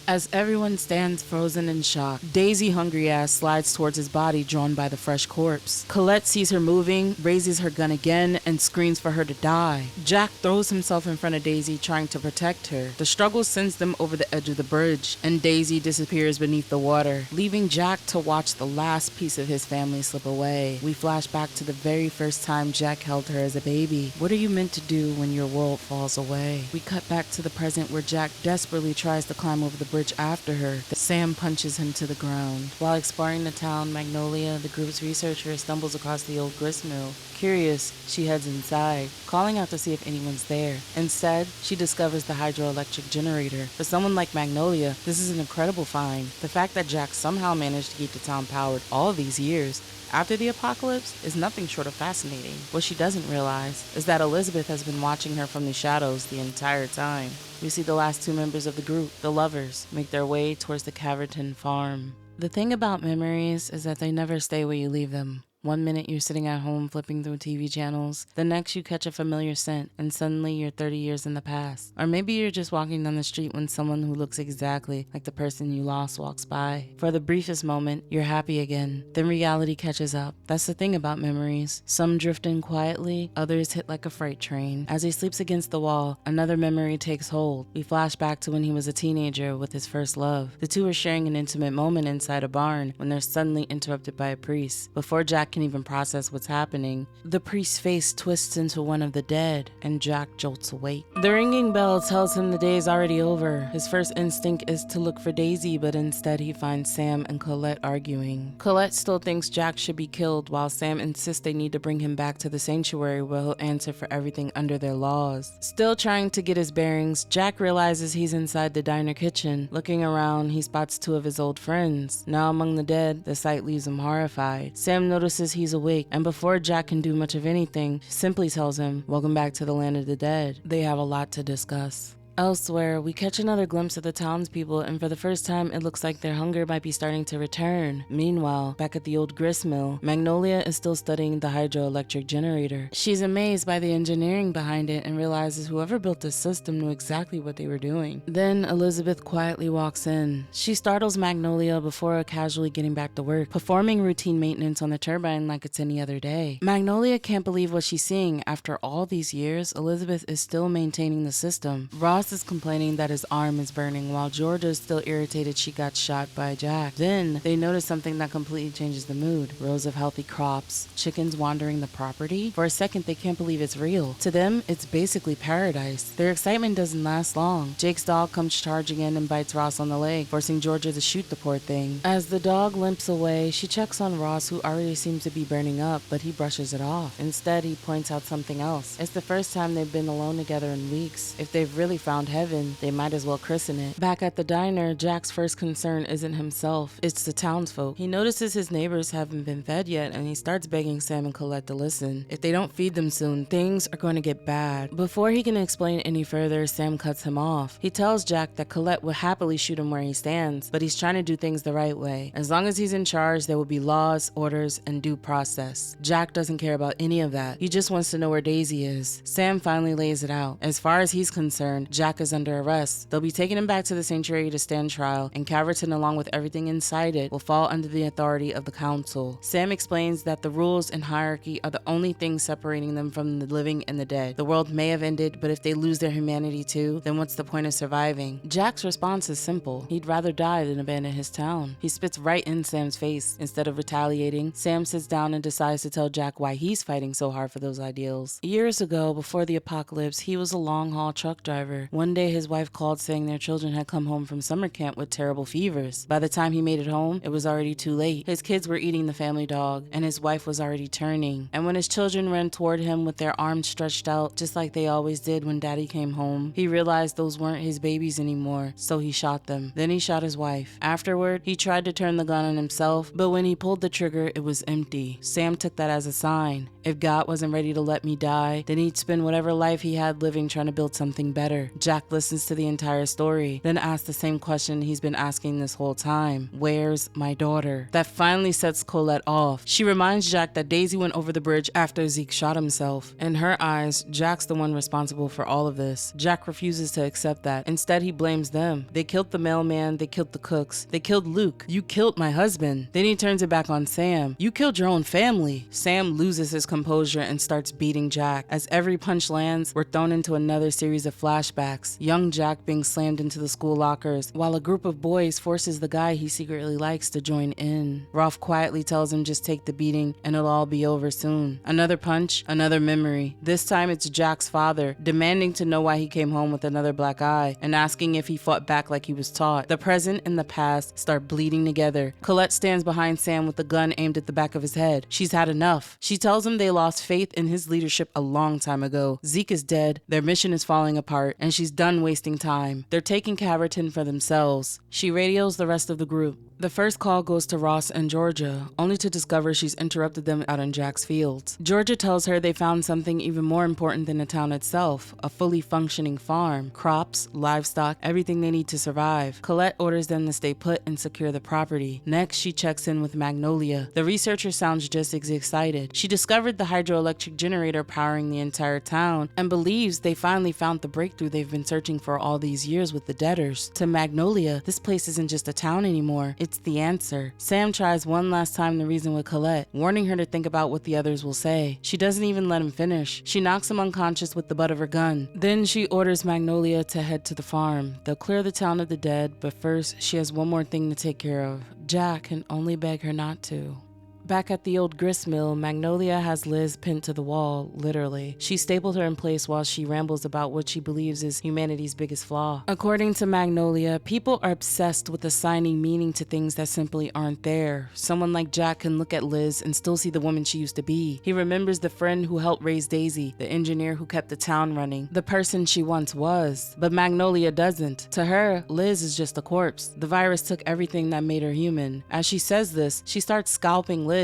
As everyone stands frozen in shock, Daisy, hungry ass, slides towards his body, drawn by the fresh corpse. Colette sees her moving, raises her gun again, and screams for her to die. Jack throws himself in front of Daisy, trying to protect her. The struggle sends them over the edge of the bridge, and Daisy disappears beneath the water, leaving Jack to watch the last piece of his family slip away. We flash back to the very first time Jack held her as a baby. What are you meant to do when your world falls away? We cut back to the present, where Jack desperately tries to climb over the bridge after her. Sam punches him to the ground. While exploring the town, Magnolia, the group's researcher, stumbles across the old gristmill. Curious, she heads inside, calling out to see if anyone's there. Instead, she discovers the hydroelectric generator. For someone like Magnolia, this is an incredible find. The fact that Jack somehow managed to keep the town powered all these years after the apocalypse is nothing short of fascinating. What she doesn't realize is that Elizabeth has been watching her from the shadows the entire time. We see the last two members of the group, the lovers, make their way towards the Caverton farm. The thing about memories is that they never stay where you leave them. One minute you're sitting at home flipping through TV channels, the next you catch a familiar scent and suddenly you're 30 years in the past. Or maybe you're just walking down the street when someone who looks exactly like the person you lost walks by. For the briefest moment, you're happy again. Then reality catches up. That's the thing about memories. Some drift in quietly, others hit like a freight train. As he sleeps against the wall, another memory takes hold. We flash back to when he was a teenager with his first love. The two are sharing an intimate moment inside a barn when they're suddenly interrupted by a priest. Before Jack can even process what's happening, the priest's face twists into one of the dead, and Jack jolts awake. The ringing bell tells him the day is already over. His first instinct is to look for Daisy, but instead he finds Sam and Colette arguing. Colette still thinks Jack should be killed, while Sam insists they need to bring him back to the sanctuary where he'll answer for everything under their laws. Still trying to get his bearings, Jack realizes he's inside the diner kitchen. Looking around, he spots two of his old friends. Now among the dead, the sight leaves him horrified. Sam notices he's awake, and before Jack can do much of anything, simply tells him, "Welcome back to the land of the dead." They have a lot to discuss. Elsewhere, we catch another glimpse of the townspeople, and for the first time, it looks like their hunger might be starting to return. Meanwhile, back at the old gristmill, Magnolia is still studying the hydroelectric generator. She's amazed by the engineering behind it and realizes whoever built this system knew exactly what they were doing. Then Elizabeth quietly walks in. She startles Magnolia before casually getting back to work, performing routine maintenance on the turbine like it's any other day. Magnolia can't believe what she's seeing. After all these years, Elizabeth is still maintaining the system. Ross is complaining that his arm is burning, while Georgia is still irritated she got shot by Jack. Then they notice something that completely changes the mood. Rows of healthy crops, chickens wandering the property. For a second, they can't believe it's real. To them, it's basically paradise. Their excitement doesn't last long. Jake's dog comes charging in and bites Ross on the leg, forcing Georgia to shoot the poor thing. As the dog limps away, she checks on Ross, who already seems to be burning up, but he brushes it off. Instead, he points out something else. It's the first time they've been alone together in weeks. If they've really found heaven, they might as well christen it. Back at the diner, Jack's first concern isn't himself, it's the townsfolk. He notices his neighbors haven't been fed yet, and he starts begging Sam and Colette to listen. If they don't feed them soon, things are going to get bad. Before he can explain any further, Sam cuts him off. He tells Jack that Colette will happily shoot him where he stands, but he's trying to do things the right way. As long as he's in charge, there will be laws, orders, and due process. Jack doesn't care about any of that. He just wants to know where Daisy is. Sam finally lays it out. As far as he's concerned, Jack is under arrest. They'll be taking him back to the sanctuary to stand trial, and Caverton, along with everything inside it, will fall under the authority of the council. Sam explains that the rules and hierarchy are the only things separating them from the living and the dead. The world may have ended, but if they lose their humanity too, then what's the point of surviving? Jack's response is simple. He'd rather die than abandon his town. He spits right in Sam's face. Instead of retaliating, Sam sits down and decides to tell Jack why he's fighting so hard for those ideals. Years ago, before the apocalypse, he was a long-haul truck driver. One day, his wife called saying their children had come home from summer camp with terrible fevers. By the time he made it home, it was already too late. His kids were eating the family dog, and his wife was already turning. And when his children ran toward him with their arms stretched out, just like they always did when Daddy came home, he realized those weren't his babies anymore, so he shot them. Then he shot his wife. Afterward, he tried to turn the gun on himself, but when he pulled the trigger, it was empty. Sam took that as a sign. If God wasn't ready to let me die, then he'd spend whatever life he had living trying to build something better. Jack listens to the entire story, then asks the same question he's been asking this whole time. Where's my daughter? That finally sets Colette off. She reminds Jack that Daisy went over the bridge after Zeke shot himself. In her eyes, Jack's the one responsible for all of this. Jack refuses to accept that. Instead, he blames them. They killed the mailman, they killed the cooks, they killed Luke. You killed my husband. Then he turns it back on Sam. You killed your own family. Sam loses his composure and starts beating Jack. As every punch lands, we're thrown into another series of flashbacks. Young Jack being slammed into the school lockers, while a group of boys forces the guy he secretly likes to join in. Rolf quietly tells him just take the beating and it'll all be over soon. Another punch, another memory. This time it's Jack's father, demanding to know why he came home with another black eye and asking if he fought back like he was taught. The present and the past start bleeding together. Colette stands behind Sam with the gun aimed at the back of his head. She's had enough. She tells him they lost faith in his leadership a long time ago. Zeke is dead, their mission is falling apart, and she's done wasting time. They're taking Caverton for themselves. She radios the rest of the group. The first call goes to Ross and Georgia, only to discover she's interrupted them out in Jack's fields. Georgia tells her they found something even more important than the town itself, a fully functioning farm, crops, livestock, everything they need to survive. Colette orders them to stay put and secure the property. Next, she checks in with Magnolia. The researcher sounds just as excited. She discovered the hydroelectric generator powering the entire town and believes they finally found the breakthrough they've been searching for all these years with the debtors. To Magnolia, this place isn't just a town anymore. It's the answer. Sam tries one last time to reason with Colette, warning her to think about what the others will say. She doesn't even let him finish. She knocks him unconscious with the butt of her gun. Then she orders Magnolia to head to the farm. They'll clear the town of the dead, but first she has one more thing to take care of. Jack can only beg her not to. Back at the old grist mill, Magnolia has Liz pinned to the wall, literally. She stapled her in place while she rambles about what she believes is humanity's biggest flaw. According to Magnolia, people are obsessed with assigning meaning to things that simply aren't there. Someone like Jack can look at Liz and still see the woman she used to be. He remembers the friend who helped raise Daisy, the engineer who kept the town running, the person she once was. But Magnolia doesn't. To her, Liz is just a corpse. The virus took everything that made her human. As she says this, she starts scalping Liz,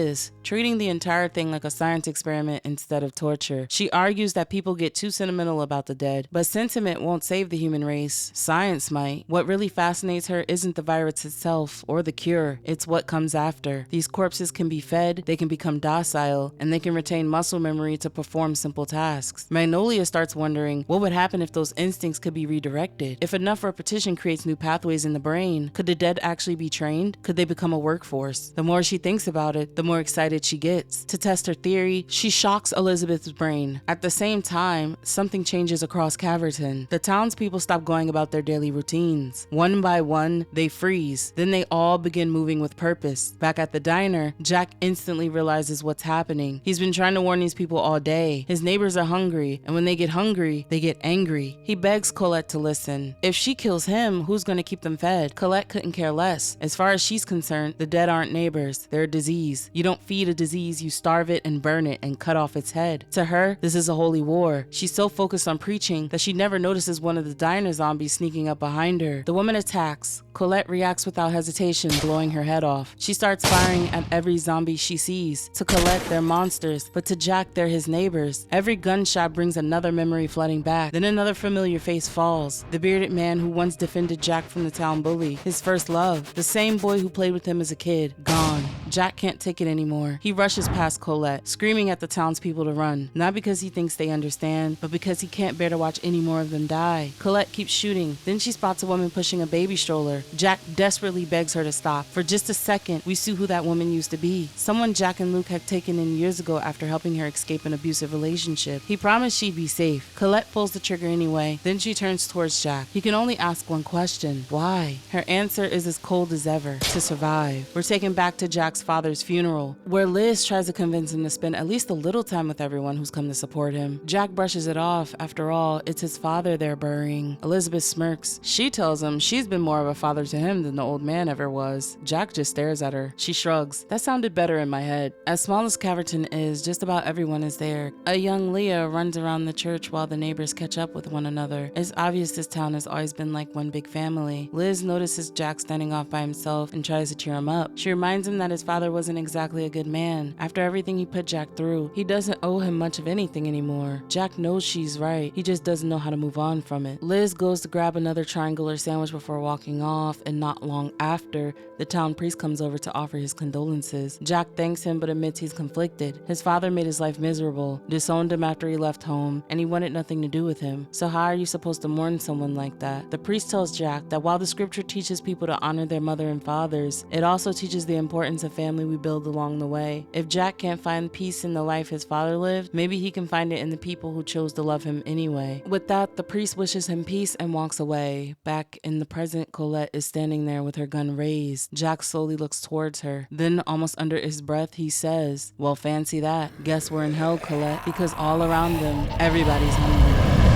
treating the entire thing like a science experiment instead of torture. She argues that people get too sentimental about the dead, but sentiment won't save the human race. Science might. What really fascinates her isn't the virus itself or the cure, it's what comes after. These corpses can be fed, they can become docile, and they can retain muscle memory to perform simple tasks. Magnolia starts wondering what would happen if those instincts could be redirected. If enough repetition creates new pathways in the brain, could the dead actually be trained? Could they become a workforce? The more she thinks about it, the more excited she gets. To test her theory, she shocks Elizabeth's brain. At the same time, something changes across Caverton. The townspeople stop going about their daily routines. One by one, they freeze. Then they all begin moving with purpose. Back at the diner, Jack instantly realizes what's happening. He's been trying to warn these people all day. His neighbors are hungry, and when they get hungry, they get angry. He begs Colette to listen. If she kills him, who's going to keep them fed? Colette couldn't care less. As far as she's concerned, the dead aren't neighbors. They're a disease. You don't feed a disease, you starve it and burn it and cut off its head. To her, this is a holy war. She's so focused on preaching that she never notices one of the diner zombies sneaking up behind her. The woman attacks. Colette reacts without hesitation, blowing her head off. She starts firing at every zombie she sees. To Colette, they're monsters, but to Jack, they're his neighbors. Every gunshot brings another memory flooding back. Then another familiar face falls. The bearded man who once defended Jack from the town bully. His first love. The same boy who played with him as a kid. Gone. Jack can't take it anymore. He rushes past Colette, screaming at the townspeople to run. Not because he thinks they understand, but because he can't bear to watch any more of them die. Colette keeps shooting. Then she spots a woman pushing a baby stroller. Jack desperately begs her to stop. For just a second, we see who that woman used to be. Someone Jack and Luke had taken in years ago after helping her escape an abusive relationship. He promised she'd be safe. Colette pulls the trigger anyway. Then she turns towards Jack. He can only ask one question. Why? Her answer is as cold as ever. To survive. We're taken back to Jack's father's funeral, where Liz tries to convince him to spend at least a little time with everyone who's come to support him. Jack brushes it off. After all, it's his father they're burying. Elizabeth smirks. She tells him she's been more of a father to him than the old man ever was. Jack just stares at her. She shrugs. That sounded better in my head. As small as Caverton is, just about everyone is there. A young Leah runs around the church while the neighbors catch up with one another. It's obvious this town has always been like one big family. Liz notices Jack standing off by himself and tries to cheer him up. She reminds him that his father wasn't exactly a good man. After everything he put Jack through, he doesn't owe him much of anything anymore. Jack knows she's right, he just doesn't know how to move on from it. Liz goes to grab another triangular sandwich before walking off, and not long after, the town priest comes over to offer his condolences. Jack thanks him but admits he's conflicted. His father made his life miserable, disowned him after he left home, and he wanted nothing to do with him. So how are you supposed to mourn someone like that? The priest tells Jack that while the scripture teaches people to honor their mother and fathers, it also teaches the importance of family we build along the way. If Jack can't find peace in the life his father lived, maybe he can find it in the people who chose to love him anyway. With that, the priest wishes him peace and walks away. Back in the present, Colette is standing there with her gun raised. Jack slowly looks towards her. Then, almost under his breath, he says, "Well, fancy that. Guess we're in hell, Colette," because all around them, everybody's hungry.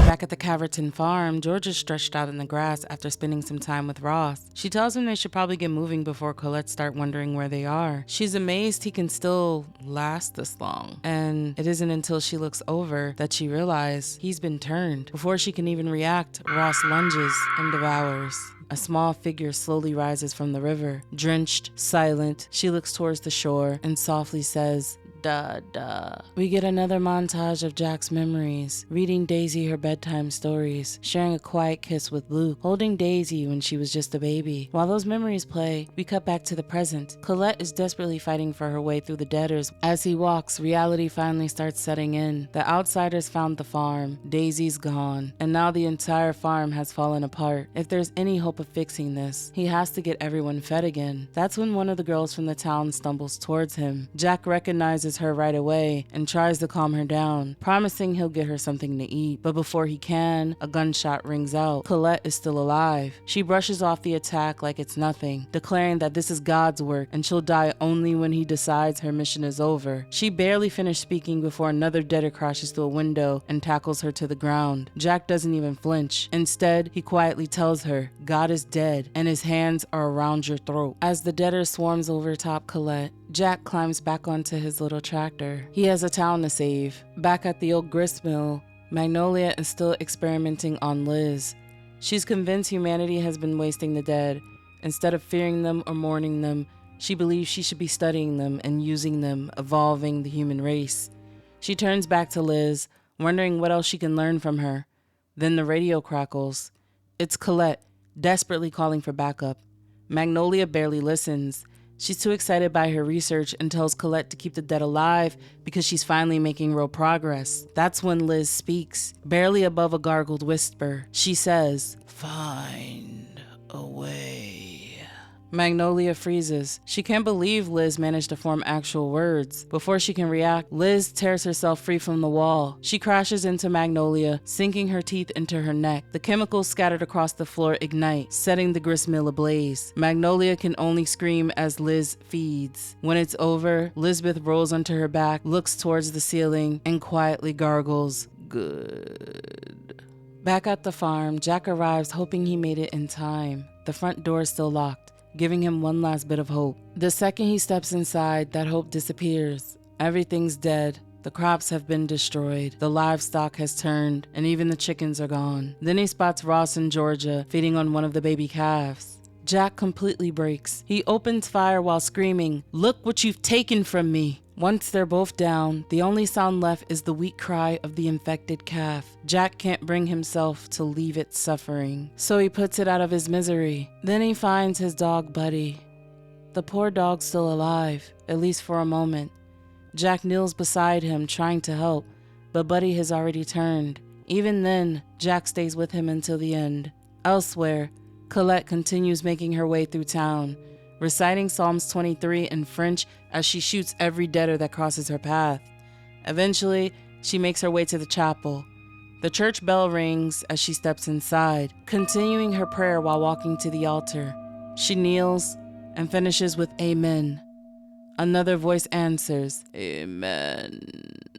Back at the Caverton farm, George is stretched out in the grass after spending some time with Ross. She tells him they should probably get moving before Colette start wondering where they are. She's amazed he can still last this long. And it isn't until she looks over that she realizes he's been turned. Before she can even react, Ross lunges and devours. A small figure slowly rises from the river. Drenched, silent, she looks towards the shore and softly says, "Duh, duh." We get another montage of Jack's memories, reading Daisy her bedtime stories, sharing a quiet kiss with Luke, holding Daisy when she was just a baby. While those memories play, we cut back to the present. Colette is desperately fighting for her way through the debtors. As he walks, reality finally starts setting in. The outsiders found the farm, Daisy's gone, and now the entire farm has fallen apart. If there's any hope of fixing this, he has to get everyone fed again. That's when one of the girls from the town stumbles towards him. Jack recognizes her right away and tries to calm her down, promising he'll get her something to eat. But before he can, a gunshot rings out. Colette is still alive. She brushes off the attack like it's nothing, declaring that this is God's work and she'll die only when he decides her mission is over. She barely finished speaking before another debtor crashes through a window and tackles her to the ground. Jack doesn't even flinch. Instead, he quietly tells her, "God is dead and his hands are around your throat." As the debtor swarms over top Colette, Jack climbs back onto his little tractor. He has a town to save. Back at the old grist mill, Magnolia is still experimenting on Liz. She's convinced humanity has been wasting the dead. Instead of fearing them or mourning them, she believes she should be studying them and using them, evolving the human race. She turns back to Liz, wondering what else she can learn from her. Then the radio crackles. It's Colette, desperately calling for backup. Magnolia barely listens. She's too excited by her research and tells Colette to keep the dead alive because she's finally making real progress. That's when Liz speaks, barely above a gargled whisper. She says, "Find a way." Magnolia freezes. She can't believe Liz managed to form actual words. Before she can react, Liz tears herself free from the wall. She crashes into Magnolia, sinking her teeth into her neck. The chemicals scattered across the floor ignite, setting the gristmill ablaze. Magnolia can only scream as Liz feeds. When it's over, Lisbeth rolls onto her back, looks towards the ceiling, and quietly gargles, "Good." Back at the farm, Jack arrives hoping he made it in time. The front door is still locked, giving him one last bit of hope. The second he steps inside, that hope disappears. Everything's dead. The crops have been destroyed, the livestock has turned, and even the chickens are gone. Then he spots Ross and Georgia feeding on one of the baby calves. Jack completely breaks. He opens fire while screaming, "Look what you've taken from me!" Once they're both down, the only sound left is the weak cry of the infected calf. Jack can't bring himself to leave it suffering, so he puts it out of his misery. Then he finds his dog Buddy. The poor dog's still alive, at least for a moment. Jack kneels beside him, trying to help, but Buddy has already turned. Even then, Jack stays with him until the end. Elsewhere, Colette continues making her way through town, reciting Psalms 23 in French as she shoots every debtor that crosses her path. Eventually, she makes her way to the chapel. The church bell rings as she steps inside, continuing her prayer while walking to the altar. She kneels and finishes with "Amen." Another voice answers, "Amen."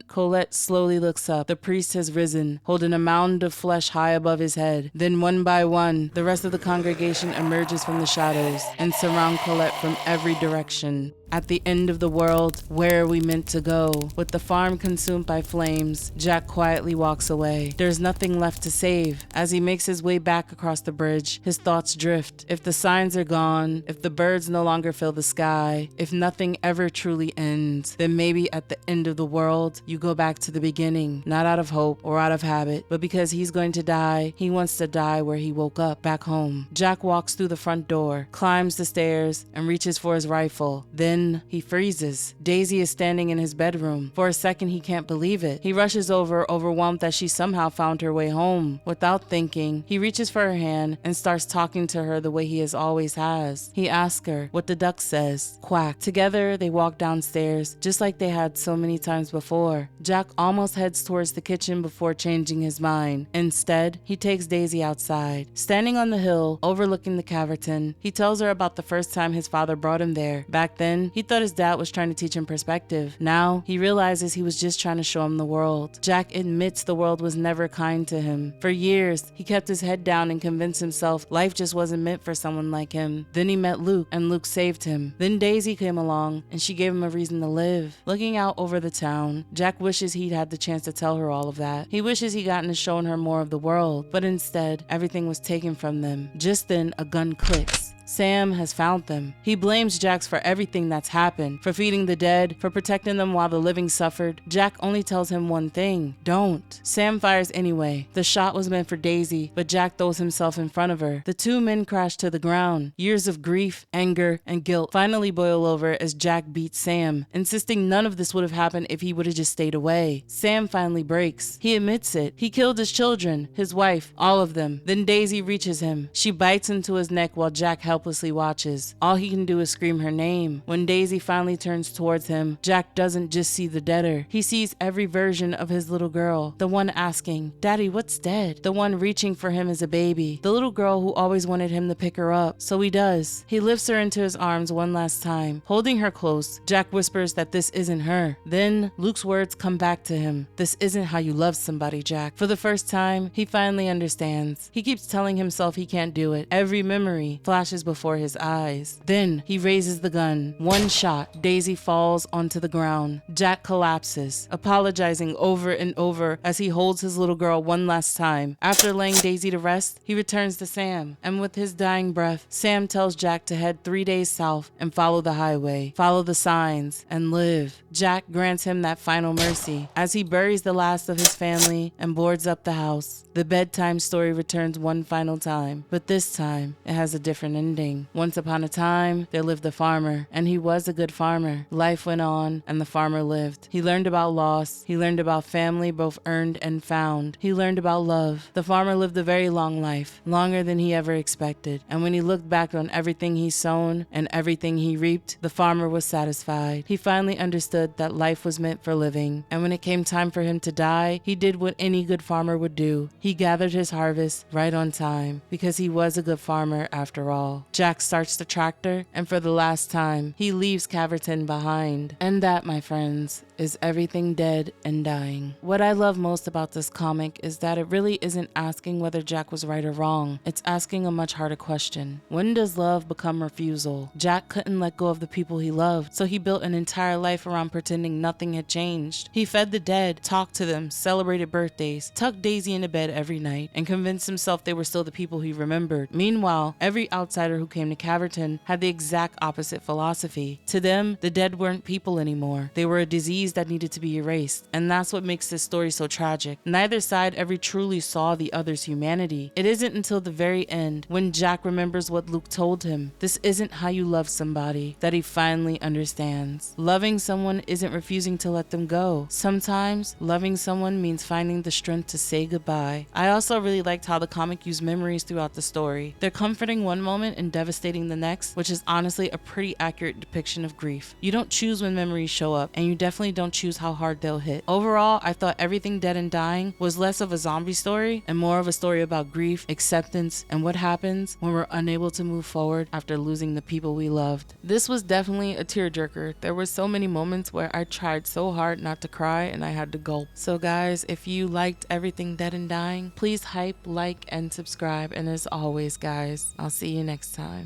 Colette slowly looks up. The priest has risen, holding a mound of flesh high above his head. Then one by one, the rest of the congregation emerges from the shadows and surround Colette from every direction. At the end of the world, where are we meant to go? With the farm consumed by flames, Jack quietly walks away. There's nothing left to save. As he makes his way back across the bridge, his thoughts drift. If the signs are gone, if the birds no longer fill the sky, if nothing ever truly ends, then maybe at the end of the world, you go back to the beginning, not out of hope or out of habit, but because he's going to die, he wants to die where he woke up, back home. Jack walks through the front door, climbs the stairs, and reaches for his rifle. Then he freezes. Daisy is standing in his bedroom. For a second, he can't believe it. He rushes over, overwhelmed that she somehow found her way home. Without thinking, he reaches for her hand and starts talking to her the way he always has. He asks her what the duck says. Quack. Together, they walk downstairs, just like they had so many times before. Jack almost heads towards the kitchen before changing his mind. Instead, he takes Daisy outside. Standing on the hill, overlooking the Caverton, he tells her about the first time his father brought him there. Back then, he thought his dad was trying to teach him perspective. Now, he realizes he was just trying to show him the world. Jack admits the world was never kind to him. For years, he kept his head down and convinced himself life just wasn't meant for someone like him. Then he met Luke, and Luke saved him. Then Daisy came along, and she gave him a reason to live. Looking out over the town, Jack wishes he'd had the chance to tell her all of that. He wishes he'd gotten to show her more of the world, but instead, everything was taken from them. Just then, a gun clicks. Sam has found them. He blames Jack for everything that's happened, for feeding the dead, for protecting them while the living suffered. Jack only tells him one thing: don't. Sam fires anyway. The shot was meant for Daisy, but Jack throws himself in front of her. The two men crash to the ground. Years of grief, anger, and guilt finally boil over as Jack beats Sam, insisting none of this would have happened if he would have just stayed away. Sam finally breaks. He admits it. He killed his children, his wife, all of them. Then Daisy reaches him. She bites into his neck while Jack helplessly watches. All he can do is scream her name. When Daisy finally turns towards him, Jack doesn't just see the deader. He sees every version of his little girl. The one asking, "Daddy, what's dead?" The one reaching for him as a baby. The little girl who always wanted him to pick her up. So he does. He lifts her into his arms one last time. Holding her close, Jack whispers that this isn't her. Then Luke's words come back to him. "This isn't how you love somebody, Jack." For the first time, he finally understands. He keeps telling himself he can't do it. Every memory flashes before his eyes. Then he raises the gun. One shot. Daisy falls onto the ground. Jack collapses, apologizing over and over as he holds his little girl one last time. After laying Daisy to rest, he returns to Sam, and with his dying breath, Sam tells Jack to head 3 days south and follow the highway, follow the signs, and live. Jack grants him that final mercy as he buries the last of his family and boards up the house. The bedtime story returns one final time, but this time it has a different ending. Once upon a time, there lived a farmer, and he was a good farmer. Life went on, and the farmer lived. He learned about loss. He learned about family, both earned and found. He learned about love. The farmer lived a very long life, longer than he ever expected. And when he looked back on everything he sown and everything he reaped, the farmer was satisfied. He finally understood that life was meant for living. And when it came time for him to die, he did what any good farmer would do. He gathered his harvest right on time, because he was a good farmer after all. Jack starts the tractor, and for the last time, he leaves Caverton behind. And that, my friends, is everything dead and dying. What I love most about this comic is that it really isn't asking whether Jack was right or wrong. It's asking a much harder question. When does love become refusal? Jack couldn't let go of the people he loved, so he built an entire life around pretending nothing had changed. He fed the dead, talked to them, celebrated birthdays, tucked Daisy into bed every night, and convinced himself they were still the people he remembered. Meanwhile, every outsider who came to Caverton had the exact opposite philosophy. To them, the dead weren't people anymore. They were a disease that needed to be erased. And that's what makes this story so tragic. Neither side ever truly saw the other's humanity. It isn't until the very end, when Jack remembers what Luke told him, "This isn't how you love somebody," that he finally understands. Loving someone isn't refusing to let them go. Sometimes, loving someone means finding the strength to say goodbye. I also really liked how the comic used memories throughout the story. They're comforting one moment and devastating the next, which is honestly a pretty accurate depiction of grief. You don't choose when memories show up, and you definitely don't choose how hard they'll hit. Overall, I thought Everything Dead and Dying was less of a zombie story and more of a story about grief, acceptance, and what happens when we're unable to move forward after losing the people we loved. This was definitely a tearjerker. There were so many moments where I tried so hard not to cry and I had to gulp. So guys, if you liked Everything Dead and Dying, please hype, like, and subscribe. And as always, guys, I'll see you next time.